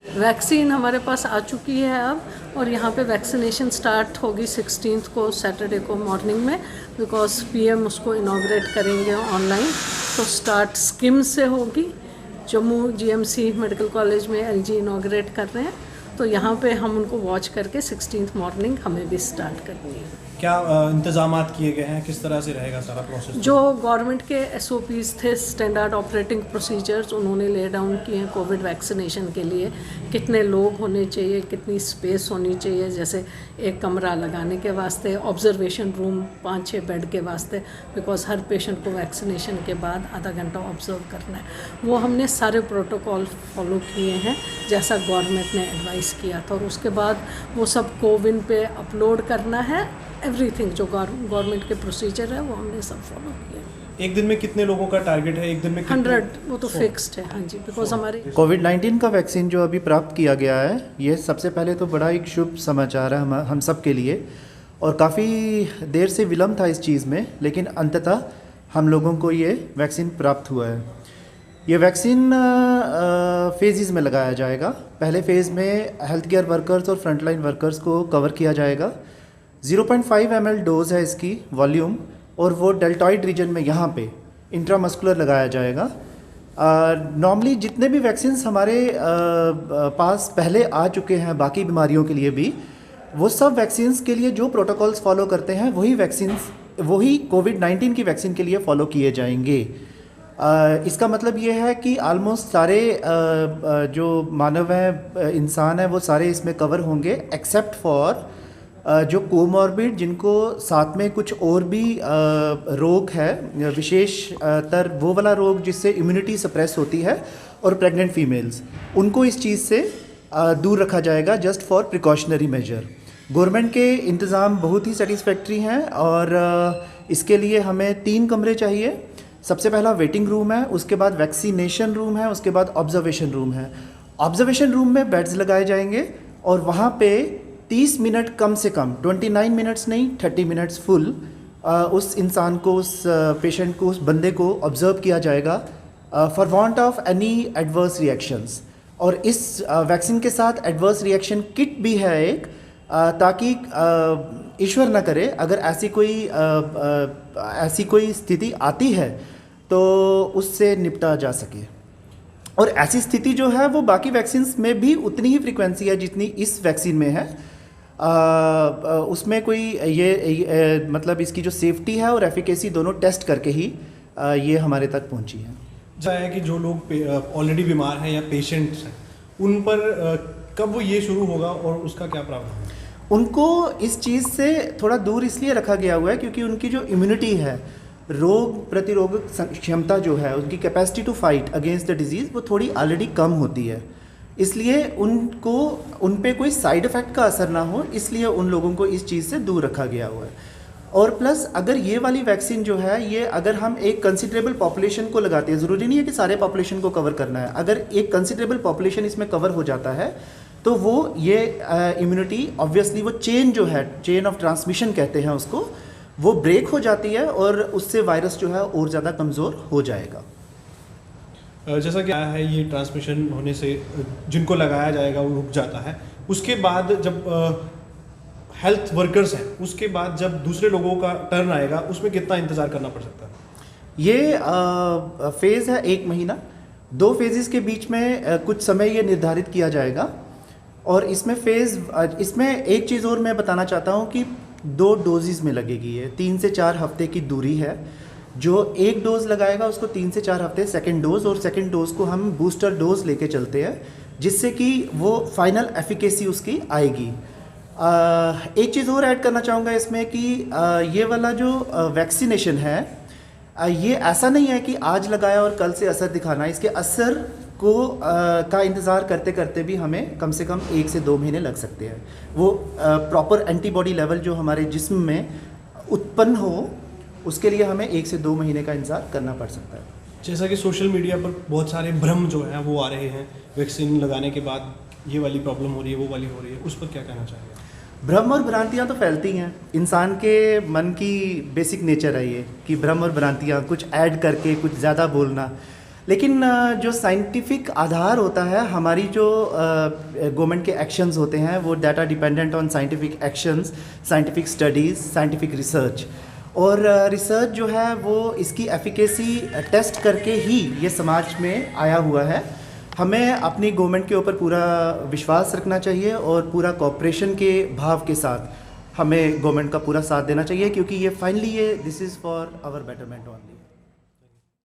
Vaccine हमारे पास आ चुकी है अब, और यहाँ पे वैक्सीनेशन स्टार्ट होगी 16 को सैटरडे को मॉर्निंग में, बिकॉज पीएम उसको इनाग्रेट करेंगे ऑनलाइन। तो स्टार्ट स्किम से होगी। जम्मू जीएमसी मेडिकल कॉलेज में एलजी इनाग्रेट कर रहे हैं, तो यहाँ पे हम उनको वॉच करके 16 मॉर्निंग हमें भी स्टार्ट करनी है। क्या इंतजामात किए गए हैं, किस तरह से रहेगा सारा प्रोसेस? जो गवर्नमेंट के एसओपीज़ थे, स्टैंडर्ड ऑपरेटिंग प्रोसीजर्स, उन्होंने ले डाउन किए हैं कोविड वैक्सीनेशन के लिए। कितने लोग होने चाहिए, कितनी स्पेस होनी चाहिए, जैसे एक कमरा लगाने के वास्ते, ऑब्जर्वेशन रूम 5-6 बेड के वास्ते, बिकॉज हर पेशेंट को वैक्सीनेशन के बाद आधा घंटा ऑब्जर्व करना है। वो हमने सारे प्रोटोकॉल फॉलो किए हैं जैसा गवर्नमेंट ने एडवाइस किया था, और उसके बाद वो सब कोविन पे अपलोड करना है। एवरीथिंग जो गवर्नमेंट के प्रोसीजर है वो हमने सब फॉलो किया। एक दिन में कितने लोगों का टारगेट है? एक दिन में 100, वो तो फिक्स्ड है। हाँ जी, बिकॉज हमारे कोविड-19 का वैक्सीन जो अभी प्राप्त किया गया है, ये सबसे पहले तो बड़ा एक शुभ समाचार है हम सब के लिए। और काफ़ी देर से विलम्ब था इस चीज़ में, लेकिन अंततः हम लोगों को ये वैक्सीन प्राप्त हुआ है। ये वैक्सीन फेजेस में लगाया जाएगा। पहले फ़ेज़ में हेल्थ केयर वर्कर्स और फ्रंटलाइन वर्कर्स को कवर किया जाएगा। 0.5 ml डोज़ है इसकी वॉल्यूम, और वो डेल्टॉइड रीजन में यहाँ पे इंट्रामस्कुलर लगाया जाएगा। नॉर्मली जितने भी वैक्सीन्स हमारे पास पहले आ चुके हैं बाकी बीमारियों के लिए भी, वो सब वैक्सीन्स के लिए जो प्रोटोकॉल्स फॉलो करते हैं वही कोविड-19 की वैक्सीन के लिए फ़ॉलो किए जाएंगे। इसका मतलब ये है कि आलमोस्ट सारे जो मानव हैं, इंसान हैं, वो सारे इसमें कवर होंगे, एक्सेप्ट फॉर जो कोमॉर्बिड, जिनको साथ में कुछ और भी रोग है, विशेषतर वो वाला रोग जिससे इम्यूनिटी सप्रेस होती है, और प्रेग्नेंट फीमेल्स, उनको इस चीज़ से दूर रखा जाएगा just for precautionary major. Government के इंतज़ाम बहुत ही सेटिस्फैक्ट्री हैं, और इसके लिए हमें 3 कमरे चाहिए। सबसे पहला वेटिंग रूम है, उसके बाद वैक्सीनेशन रूम है, उसके बाद ऑब्जर्वेशन रूम है। ऑब्जर्वेशन रूम में बेड्स लगाए जाएंगे, और वहाँ पे 30 मिनट कम से कम, 29 मिनट्स नहीं, 30 मिनट्स फुल उस इंसान को, उस पेशेंट को, उस बंदे को ऑब्ज़र्व किया जाएगा for want of any adverse reactions. और इस वैक्सीन के साथ एडवर्स रिएक्शन किट भी है एक, ताकि ईश्वर न करे अगर ऐसी कोई स्थिति आती है तो उससे निपटा जा सके। और ऐसी स्थिति जो है वो बाकी वैक्सीन्स में भी उतनी ही फ्रीक्वेंसी है जितनी इस वैक्सीन में है। उसमें कोई मतलब इसकी जो सेफ्टी है और एफिकेसी दोनों टेस्ट करके ही ये हमारे तक पहुंची है। है कि जो लोग ऑलरेडी बीमार हैं या पेशेंट्स हैं, उन पर कब ये शुरू होगा और उसका क्या प्रावधान है? उनको इस चीज़ से थोड़ा दूर इसलिए रखा गया हुआ है क्योंकि उनकी जो इम्यूनिटी है, रोग प्रतिरोधक क्षमता जो है, उनकी capacity to fight against the disease वो थोड़ी ऑलरेडी कम होती है। इसलिए उन पे कोई साइड इफ़ेक्ट का असर ना हो, इसलिए उन लोगों को इस चीज़ से दूर रखा गया हुआ है। और प्लस अगर ये वाली वैक्सीन जो है, ये अगर हम एक कंसिडरेबल पॉपुलेशन को लगाते हैं, ज़रूरी नहीं है कि सारे पॉपुलेशन को कवर करना है, अगर एक कंसिडरेबल पॉपुलेशन इसमें कवर हो जाता है तो वो ये इम्यूनिटी ऑब्वियसली वो चेन जो है, चेन ऑफ ट्रांसमिशन कहते हैं उसको, वो ब्रेक हो जाती है और उससे वायरस जो है और ज़्यादा कमज़ोर हो जाएगा। जैसा कि आया है, ये ट्रांसमिशन होने से जिनको लगाया जाएगा वो रुक जाता है। उसके बाद जब हेल्थ वर्कर्स हैं, उसके बाद जब दूसरे लोगों का टर्न आएगा, उसमें कितना इंतज़ार करना पड़ सकता है? ये फेज़ है 1 महीना। 2 फेजेस के बीच में कुछ समय ये निर्धारित किया जाएगा। और इसमें एक चीज़ और मैं बताना चाहता हूँ कि 2 डोजेज़ में लगेगी ये। 3 से 4 हफ्ते की दूरी है। जो 1 डोज़ लगाएगा उसको 3 से 4 हफ्ते सेकंड डोज़, और सेकंड डोज़ को हम बूस्टर डोज़ लेके चलते हैं, जिससे कि वो फाइनल एफिकेसी उसकी आएगी। एक चीज़ और ऐड करना चाहूँगा इसमें कि ये वाला जो वैक्सीनेशन है, ये ऐसा नहीं है कि आज लगाया और कल से असर दिखाना। इसके असर को का इंतज़ार करते करते भी हमें कम से कम 1 से 2 महीने लग सकते हैं। वो प्रॉपर एंटीबॉडी लेवल जो हमारे जिस्म में उत्पन्न हो, उसके लिए हमें 1 से 2 महीने का इंतज़ार करना पड़ सकता है। जैसा कि सोशल मीडिया पर बहुत सारे भ्रम जो हैं वो आ रहे हैं, वैक्सीन लगाने के बाद ये वाली प्रॉब्लम हो रही है, वो वाली हो रही है, उस पर क्या कहना चाहिए? भ्रम और भ्रांतियाँ तो फैलती हैं। इंसान के मन की बेसिक नेचर है ये कि भ्रम और भ्रांतियाँ, कुछ ऐड करके कुछ ज़्यादा बोलना। लेकिन जो साइंटिफिक आधार होता है, हमारी जो गवर्नमेंट के एक्शंस होते हैं वो data dependent on scientific actions, scientific studies, scientific research. और रिसर्च जो है वो इसकी एफिकेसी टेस्ट करके ही ये समाज में आया हुआ है। हमें अपनी गवर्नमेंट के ऊपर पूरा विश्वास रखना चाहिए और पूरा कोऑपरेशन के भाव के साथ हमें गवर्नमेंट का पूरा साथ देना चाहिए, क्योंकि ये finally this is for our betterment only.